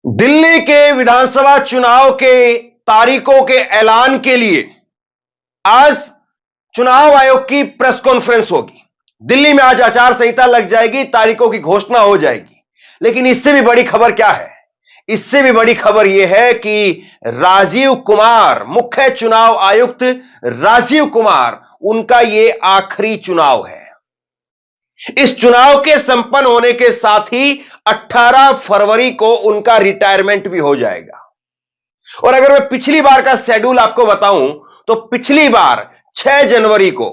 दिल्ली के विधानसभा चुनाव के तारीखों के ऐलान के लिए आज चुनाव आयोग की प्रेस कॉन्फ्रेंस होगी। दिल्ली में आज आचार संहिता लग जाएगी, तारीखों की घोषणा हो जाएगी। लेकिन इससे भी बड़ी खबर क्या है? इससे भी बड़ी खबर यह है कि राजीव कुमार, मुख्य चुनाव आयुक्त राजीव कुमार, उनका यह आखिरी चुनाव है। इस चुनाव के संपन्न होने के साथ ही 18 फरवरी को उनका रिटायरमेंट भी हो जाएगा। और अगर मैं पिछली बार का शेड्यूल आपको बताऊं तो पिछली बार 6 जनवरी को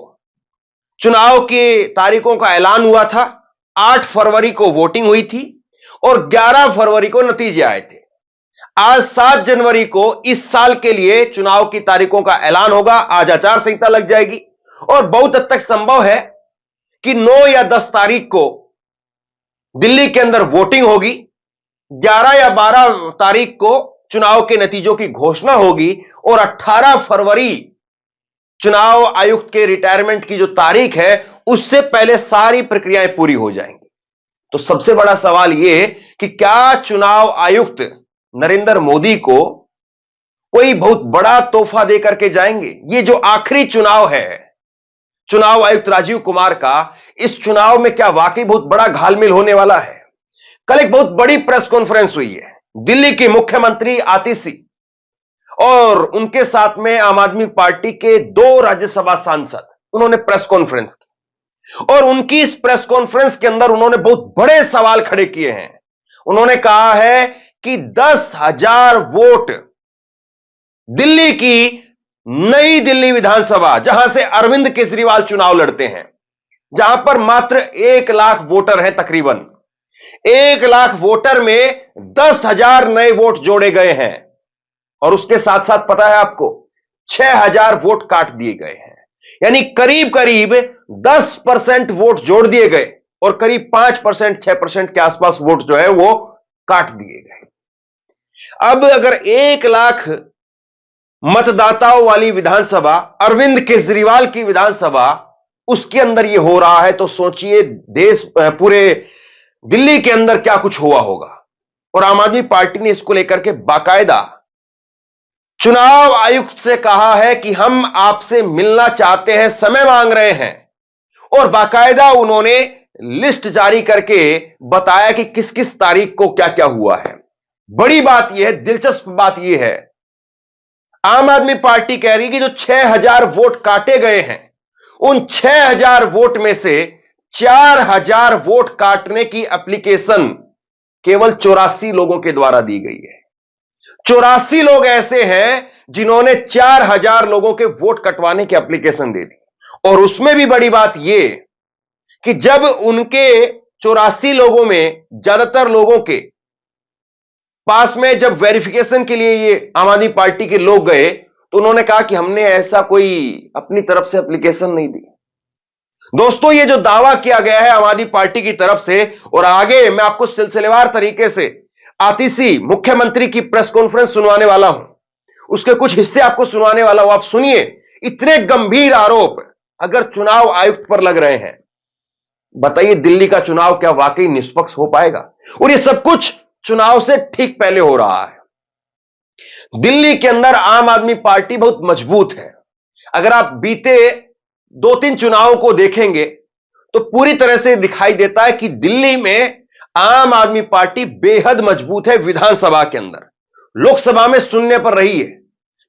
चुनाव की तारीखों का ऐलान हुआ था, 8 फरवरी को वोटिंग हुई थी और 11 फरवरी को नतीजे आए थे। आज 7 जनवरी को इस साल के लिए चुनाव की तारीखों का ऐलान होगा। आज आचार संहिता लग जाएगी और बहुत हद तक संभव है कि 9 या 10 तारीख को दिल्ली के अंदर वोटिंग होगी, 11 या 12 तारीख को चुनाव के नतीजों की घोषणा होगी और 18 फरवरी चुनाव आयुक्त के रिटायरमेंट की जो तारीख है उससे पहले सारी प्रक्रियाएं पूरी हो जाएंगी। तो सबसे बड़ा सवाल यह कि क्या चुनाव आयुक्त नरेंद्र मोदी को कोई बहुत बड़ा तोहफा देकर के जाएंगे? ये जो आखिरी चुनाव है चुनाव आयुक्त राजीव कुमार का, इस चुनाव में क्या वाकई बहुत बड़ा घालमेल होने वाला है? कल एक बहुत बड़ी प्रेस कॉन्फ्रेंस हुई है। दिल्ली की मुख्यमंत्री आतिशी और उनके साथ में आम आदमी पार्टी के 2 राज्यसभा सांसद, उन्होंने प्रेस कॉन्फ्रेंस की और उनकी इस प्रेस कॉन्फ्रेंस के अंदर उन्होंने बहुत बड़े सवाल खड़े किए हैं। उन्होंने कहा है कि 10,000 वोट दिल्ली की नई दिल्ली विधानसभा, जहां से अरविंद केजरीवाल चुनाव लड़ते हैं, जहां पर मात्र 1 लाख वोटर हैं, तकरीबन 1 लाख वोटर में 10,000 नए वोट जोड़े गए हैं और उसके साथ साथ पता है आपको 6,000 वोट काट दिए गए हैं। यानी करीब करीब 10% वोट जोड़ दिए गए और करीब 5%, 6% के आसपास वोट जो है वो काट दिए गए। अब अगर 1 लाख मतदाताओं वाली विधानसभा, अरविंद केजरीवाल की विधानसभा, उसके अंदर यह हो रहा है तो सोचिए देश, पूरे दिल्ली के अंदर क्या कुछ हुआ होगा। और आम आदमी पार्टी ने इसको लेकर के बाकायदा चुनाव आयुक्त से कहा है कि हम आपसे मिलना चाहते हैं, समय मांग रहे हैं। और बाकायदा उन्होंने लिस्ट जारी करके बताया कि किस किस तारीख को क्या क्या हुआ है। बड़ी बात यह है, दिलचस्प बात यह है, आम आदमी पार्टी कह रही कि जो 6,000 वोट काटे गए हैं, उन 6,000 वोट में से 4,000 वोट काटने की एप्लीकेशन केवल 84 लोगों के द्वारा दी गई है। 84 लोग ऐसे हैं जिन्होंने 4,000 लोगों के वोट कटवाने की एप्लीकेशन दे दी। और उसमें भी बड़ी बात यह कि जब उनके 84 लोगों में ज्यादातर लोगों के पास में जब वेरिफिकेशन के लिए ये आम आदमी पार्टी के लोग गए तो उन्होंने कहा कि हमने ऐसा कोई अपनी तरफ से एप्लीकेशन नहीं दी। दोस्तों, ये जो दावा किया गया है आम आदमी पार्टी की तरफ से, और आगे मैं आपको सिलसिलेवार तरीके से आतिशी मुख्यमंत्री की प्रेस कॉन्फ्रेंस सुनवाने वाला हूं, उसके कुछ हिस्से आपको सुनवाने वाला हूं। आप सुनिए, इतने गंभीर आरोप अगर चुनाव आयुक्त पर लग रहे हैं, बताइए दिल्ली का चुनाव क्या वाकई निष्पक्ष हो पाएगा? और ये सब कुछ चुनाव से ठीक पहले हो रहा है। दिल्ली के अंदर आम आदमी पार्टी बहुत मजबूत है। अगर आप बीते 2-3 चुनावों को देखेंगे तो पूरी तरह से दिखाई देता है कि दिल्ली में आम आदमी पार्टी बेहद मजबूत है। विधानसभा के अंदर, लोकसभा में शून्य पर रही है,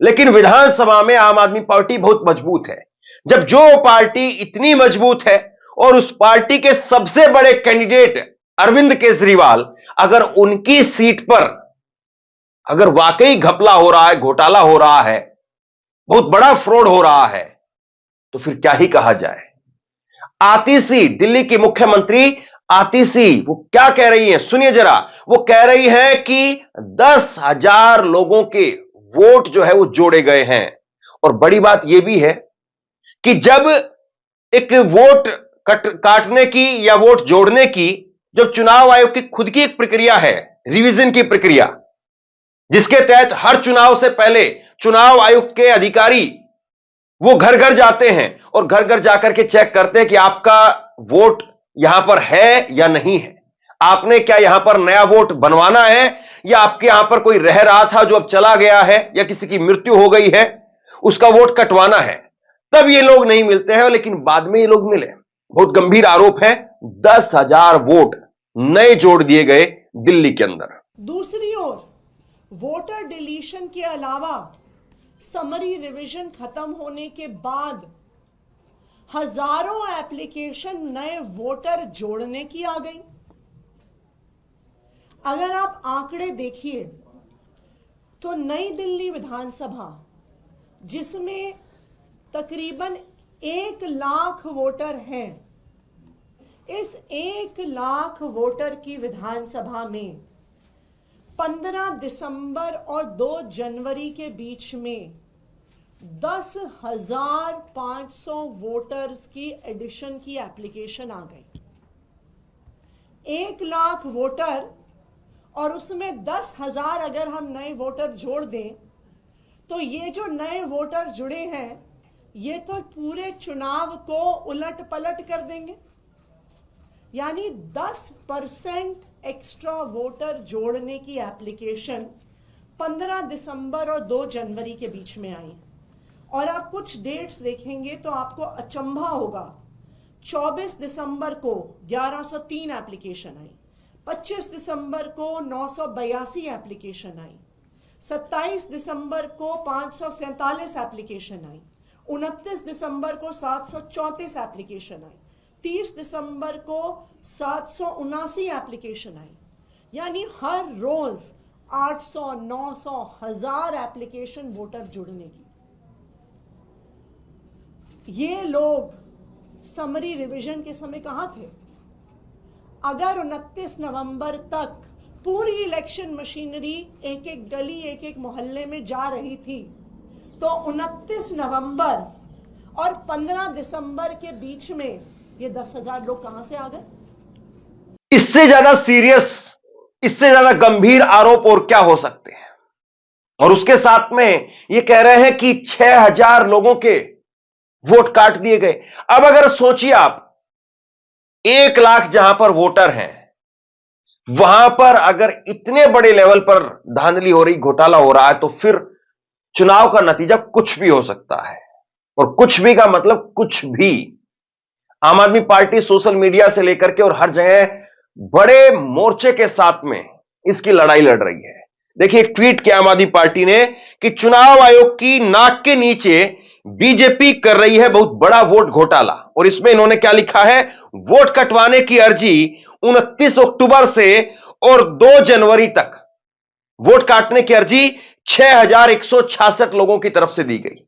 लेकिन विधानसभा में आम आदमी पार्टी बहुत मजबूत है। जब जो पार्टी इतनी मजबूत है और उस पार्टी के सबसे बड़े कैंडिडेट अरविंद केजरीवाल, अगर उनकी सीट पर अगर वाकई घपला हो रहा है, घोटाला हो रहा है, बहुत बड़ा फ्रॉड हो रहा है, तो फिर क्या ही कहा जाए। आतिशी, दिल्ली की मुख्यमंत्री आतिशी, वो क्या कह रही हैं, सुनिए जरा। वो कह रही है कि 10,000 लोगों के वोट जो है वो जोड़े गए हैं। और बड़ी बात यह भी है कि जब एक वोट काटने की या वोट जोड़ने की जब चुनाव आयोग की खुद की एक प्रक्रिया है, रिवीजन की प्रक्रिया, जिसके तहत हर चुनाव से पहले चुनाव आयुक्त के अधिकारी वो घर घर जाते हैं और घर घर जाकर के चेक करते हैं कि आपका वोट यहां पर है या नहीं है, आपने क्या यहां पर नया वोट बनवाना है या आपके यहां पर कोई रह रहा था जो अब चला गया है या किसी की मृत्यु हो गई है, उसका वोट कटवाना है, तब ये लोग नहीं मिलते हैं, लेकिन बाद में ये लोग मिले। बहुत गंभीर आरोप है। 10,000 वोट नए जोड़ दिए गए दिल्ली के अंदर। दूसरी ओर वोटर डिलीशन के अलावा समरी रिवीजन खत्म होने के बाद हजारों एप्लीकेशन नए वोटर जोड़ने की आ गई। अगर आप आंकड़े देखिए तो नई दिल्ली विधानसभा, जिसमें तकरीबन 1 लाख वोटर हैं, इस 1 लाख वोटर की विधानसभा में 15 दिसंबर और 2 जनवरी के बीच में 10,500 वोटर्स की एडिशन की एप्लीकेशन आ गई। 1 लाख वोटर और उसमें 10,000 अगर हम नए वोटर जोड़ दें तो ये जो नए वोटर जुड़े हैं ये तो पूरे चुनाव को उलट पलट कर देंगे। यानी 10% एक्स्ट्रा वोटर जोड़ने की एप्लीकेशन 15 दिसंबर और 2 जनवरी के बीच में आई। और आप कुछ डेट्स देखेंगे तो आपको अचंभा होगा। 24 दिसंबर को 1103 एप्लीकेशन आई, 25 दिसंबर को 982 एप्लीकेशन आई, 27 दिसंबर को 547 एप्लीकेशन आई, 29 दिसंबर को 734 एप्लीकेशन आई, 30 दिसंबर को 779 एप्लीकेशन आई। यानी हर रोज 800, 900, 1000 एप्लीकेशन वोटर जुड़ने की। ये लोग समरी रिवीजन के समय कहां थे? अगर 29 नवंबर तक पूरी इलेक्शन मशीनरी एक एक गली, एक एक मोहल्ले में जा रही थी, तो 29 नवंबर और 15 दिसंबर के बीच में ये 10,000 लोग कहां से आ गए? इससे ज्यादा सीरियस, इससे ज्यादा गंभीर आरोप और क्या हो सकते हैं? और उसके साथ में ये कह रहे हैं कि 6,000 लोगों के वोट काट दिए गए। अब अगर सोचिए आप, 1 लाख जहां पर वोटर हैं, वहां पर अगर इतने बड़े लेवल पर धांधली हो रही, घोटाला हो रहा है, तो फिर चुनाव का नतीजा कुछ भी हो सकता है। और कुछ भी का मतलब कुछ भी। आम आदमी पार्टी सोशल मीडिया से लेकर के और हर जगह बड़े मोर्चे के साथ में इसकी लड़ाई लड़ रही है। देखिए, एक ट्वीट किया आम आदमी पार्टी ने कि चुनाव आयोग की नाक के नीचे बीजेपी कर रही है बहुत बड़ा वोट घोटाला। और इसमें इन्होंने क्या लिखा है? वोट कटवाने की अर्जी 29 अक्टूबर से और 2 जनवरी तक वोट काटने की अर्जी 6,166 लोगों की तरफ से दी गई।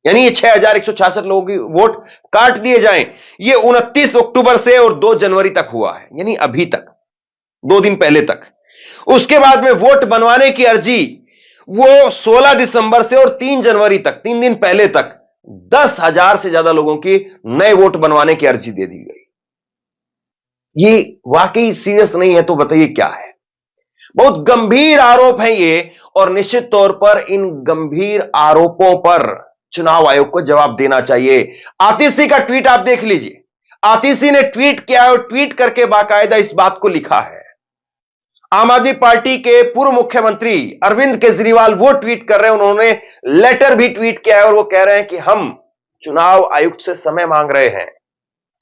यानी ये 6,166 लोगों की वोट काट दिए जाएं। ये 29 अक्टूबर से और 2 जनवरी तक हुआ है, यानी अभी तक, 2 दिन पहले तक। उसके बाद में वोट बनवाने की अर्जी वो 16 दिसंबर से और 3 जनवरी तक, 3 दिन पहले तक 10,000 से ज्यादा लोगों की नए वोट बनवाने की अर्जी दे दी गई। ये वाकई सीरियस नहीं है तो बताइए क्या है? बहुत गंभीर आरोप है ये। और निश्चित तौर पर इन गंभीर आरोपों पर चुनाव आयोग को जवाब देना चाहिए। आतिशी का ट्वीट आप देख लीजिए। आतिशी ने ट्वीट किया और ट्वीट करके बाकायदा इस बात को लिखा है। आम आदमी पार्टी के पूर्व मुख्यमंत्री अरविंद केजरीवाल वो ट्वीट कर रहे हैं, उन्होंने लेटर भी ट्वीट किया है और वो कह रहे हैं कि हम चुनाव आयुक्त से समय मांग रहे हैं।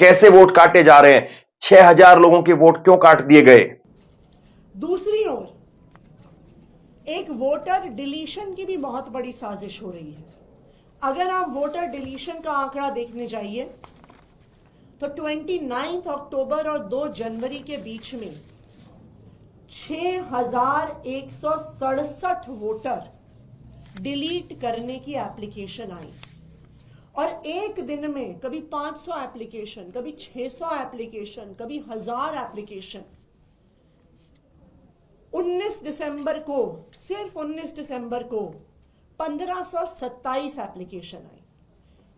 कैसे वोट काटे जा रहे हैं? 6,000 लोगों के वोट क्यों काट दिए गए? दूसरी ओर एक वोटर डिलीशन की भी बहुत बड़ी साजिश हो रही है। अगर आप वोटर डिलीशन का आंकड़ा देखने जाइए तो 29 अक्टूबर और 2 जनवरी के बीच में 6,167 वोटर डिलीट करने की एप्लीकेशन आई। और एक दिन में कभी 500 एप्लीकेशन, कभी 600 एप्लीकेशन, कभी 1000 एप्लीकेशन। 19 दिसंबर को, सिर्फ 19 दिसंबर को 1527 एप्लीकेशन आई,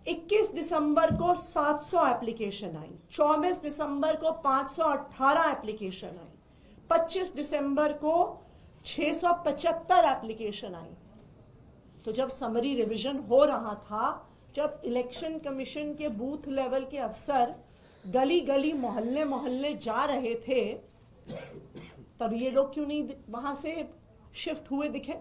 21 दिसंबर को 700 एप्लीकेशन आई, 24 दिसंबर को 518 एप्लीकेशन आई, 25 दिसंबर को 675 एप्लीकेशन आई। तो जब समरी रिवीजन हो रहा था, जब इलेक्शन कमीशन के बूथ लेवल के अफसर गली गली, मोहल्ले मोहल्ले जा रहे थे, तब ये लोग क्यों नहीं वहां से शिफ्ट हुए दिखे?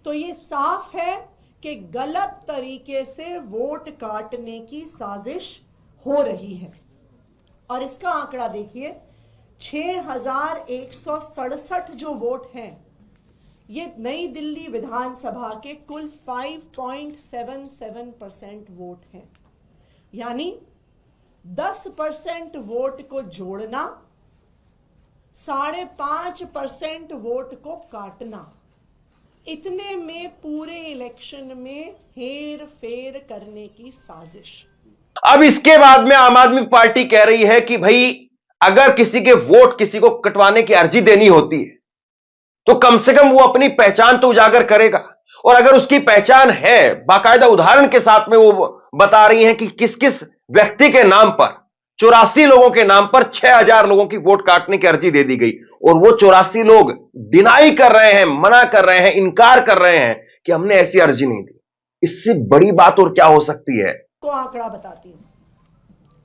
तो ये साफ है कि गलत तरीके से वोट काटने की साजिश हो रही है। और इसका आंकड़ा देखिए, 6167 जो वोट हैं, ये नई दिल्ली विधानसभा के कुल 5.77% वोट हैं। यानी 10% वोट को जोड़ना, 5.5% वोट को काटना, इतने में पूरे इलेक्शन में हेर फेर करने की साजिश। अब इसके बाद में आम आदमी पार्टी कह रही है कि भाई अगर किसी के वोट किसी को कटवाने की अर्जी देनी होती है तो कम से कम वो अपनी पहचान तो उजागर करेगा। और अगर उसकी पहचान है, बाकायदा उदाहरण के साथ में वो बता रही हैं कि किस किस व्यक्ति के नाम पर, 84 लोगों के नाम पर 6000 लोगों की वोट काटने की अर्जी दे दी गई। और वो 84 लोग डिनाई कर रहे हैं, मना कर रहे हैं, इनकार कर रहे हैं कि हमने ऐसी अर्जी नहीं दी। इससे बड़ी बात और क्या हो सकती है? को आंकड़ा बताती हूं।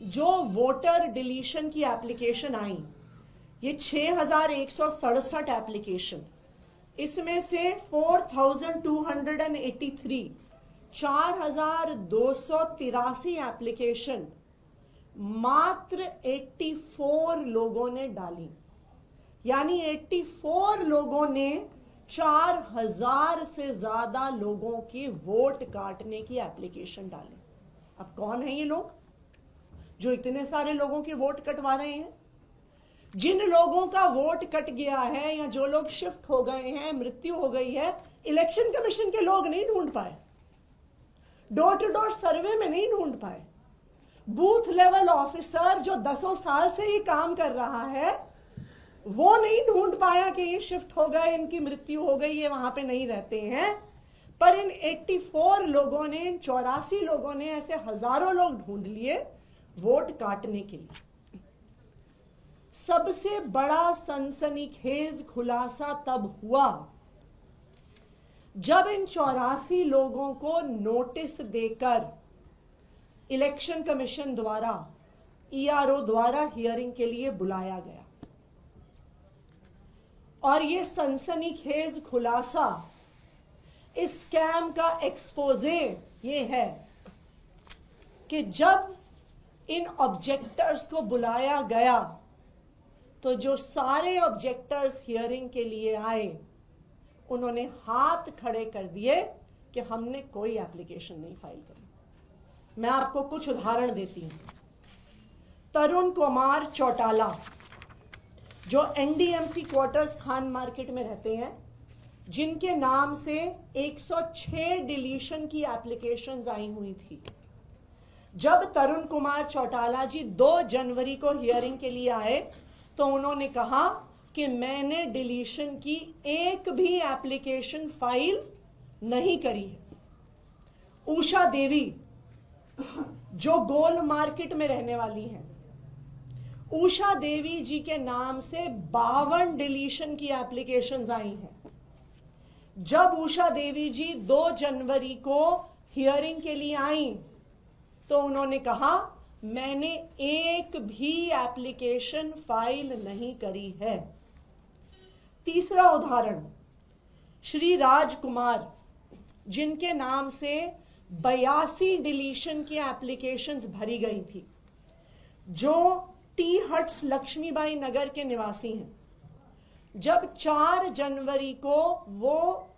जो वोटर डिलीशन की एप्लीकेशन आई, ये 6167 एप्लीकेशन, इसमें से 4283 एप्लीकेशन मात्र 84 लोगों ने डाली। यानी 84 लोगों ने 4000 से ज्यादा लोगों की वोट काटने की एप्लीकेशन डाली। अब कौन है ये लोग जो इतने सारे लोगों के वोट कटवा रहे हैं? जिन लोगों का वोट कट गया है या जो लोग शिफ्ट हो गए हैं, मृत्यु हो गई है, इलेक्शन कमीशन के लोग नहीं ढूंढ पाए, डोर टू डोर सर्वे में नहीं ढूंढ पाए, बूथ लेवल ऑफिसर जो 10 साल से ये काम कर रहा है वो नहीं ढूंढ पाया कि ये शिफ्ट हो गए, इनकी मृत्यु हो गई, ये वहां पे नहीं रहते हैं। पर इन 84 लोगों ने, इन 84 लोगों ने ऐसे हजारों लोग ढूंढ लिए वोट काटने के लिए। सबसे बड़ा सनसनीखेज खुलासा तब हुआ जब इन 84 लोगों को नोटिस देकर इलेक्शन कमीशन द्वारा, ईआरओ द्वारा हियरिंग के लिए बुलाया गया। और ये सनसनीखेज खुलासा, इस स्कैम का एक्सपोजे ये है कि जब इन ऑब्जेक्टर्स को बुलाया गया तो जो सारे ऑब्जेक्टर्स हियरिंग के लिए आए उन्होंने हाथ खड़े कर दिए कि हमने कोई एप्लीकेशन नहीं फाइल करी। मैं आपको कुछ उदाहरण देती हूं। तरुण कुमार चौटाला जो एनडीएमसी क्वार्टर्स खान मार्केट में रहते हैं, जिनके नाम से 106 डिलीशन की एप्लीकेशंस आई हुई थी। जब तरुण कुमार चौटाला जी 2 जनवरी को हियरिंग के लिए आए तो उन्होंने कहा कि मैंने डिलीशन की एक भी एप्लीकेशन फाइल नहीं करी है। उषा देवी जो गोल मार्केट में रहने वाली हैं, उषा देवी जी के नाम से 52 डिलीशन की एप्लीकेशंस आई हैं। जब उषा देवी जी 2 जनवरी को हियरिंग के लिए आई तो उन्होंने कहा मैंने एक भी एप्लीकेशन फाइल नहीं करी है। तीसरा उदाहरण, श्री राजकुमार जिनके नाम से 82 डिलीशन की एप्लीकेशंस भरी गई थी, जो टी हट्स लक्ष्मीबाई नगर के निवासी हैं। जब 4 जनवरी को वो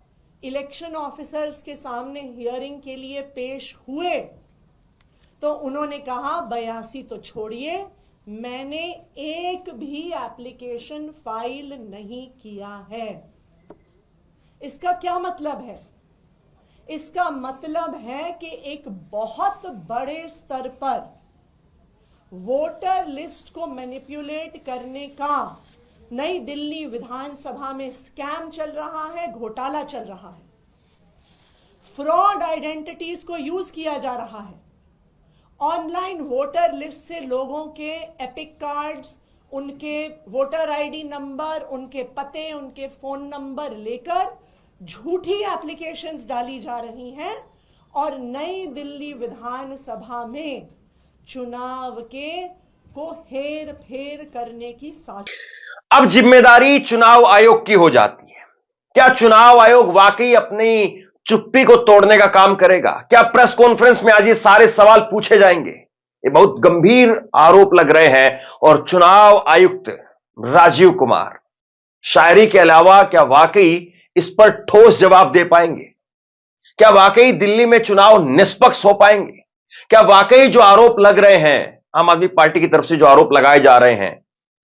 इलेक्शन ऑफिसर्स के सामने हियरिंग के लिए पेश हुए तो उन्होंने कहा 82 तो छोड़िए, मैंने एक भी एप्लीकेशन फाइल नहीं किया है। इसका क्या मतलब है? इसका मतलब है कि एक बहुत बड़े स्तर पर वोटर लिस्ट को मैनिपुलेट करने का नई दिल्ली विधानसभा में स्कैम चल रहा है, घोटाला चल रहा है। फ्रॉड आइडेंटिटीज को यूज किया जा रहा है। ऑनलाइन वोटर लिस्ट से लोगों के एपिक कार्ड्स, उनके वोटर आईडी नंबर, उनके पते, उनके फोन नंबर लेकर झूठी एप्लीकेशंस डाली जा रही हैं और नई दिल्ली विधानसभा में चुनाव के को हेर फेर करने की साजिश। अब जिम्मेदारी चुनाव आयोग की हो जाती है। क्या चुनाव आयोग वाकई अपनी चुप्पी को तोड़ने का काम करेगा? क्या प्रेस कॉन्फ्रेंस में आज ये सारे सवाल पूछे जाएंगे? ये बहुत गंभीर आरोप लग रहे हैं और चुनाव आयुक्त राजीव कुमार शायरी के अलावा क्या वाकई इस पर ठोस जवाब दे पाएंगे? क्या वाकई दिल्ली में चुनाव निष्पक्ष हो पाएंगे? क्या वाकई जो आरोप लग रहे हैं, आम आदमी पार्टी की तरफ से जो आरोप लगाए जा रहे हैं,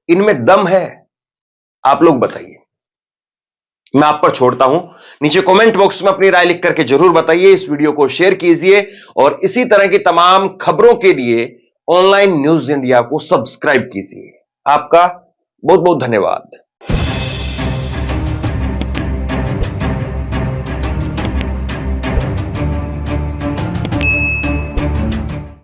इनमें दम है? आप लोग बताइए। मैं आप पर छोड़ता हूं, नीचे कमेंट बॉक्स में अपनी राय लिख करके जरूर बताइए। इस वीडियो को शेयर कीजिए और इसी तरह की तमाम खबरों के लिए ऑनलाइन न्यूज इंडिया को सब्सक्राइब कीजिए। आपका बहुत बहुत धन्यवाद।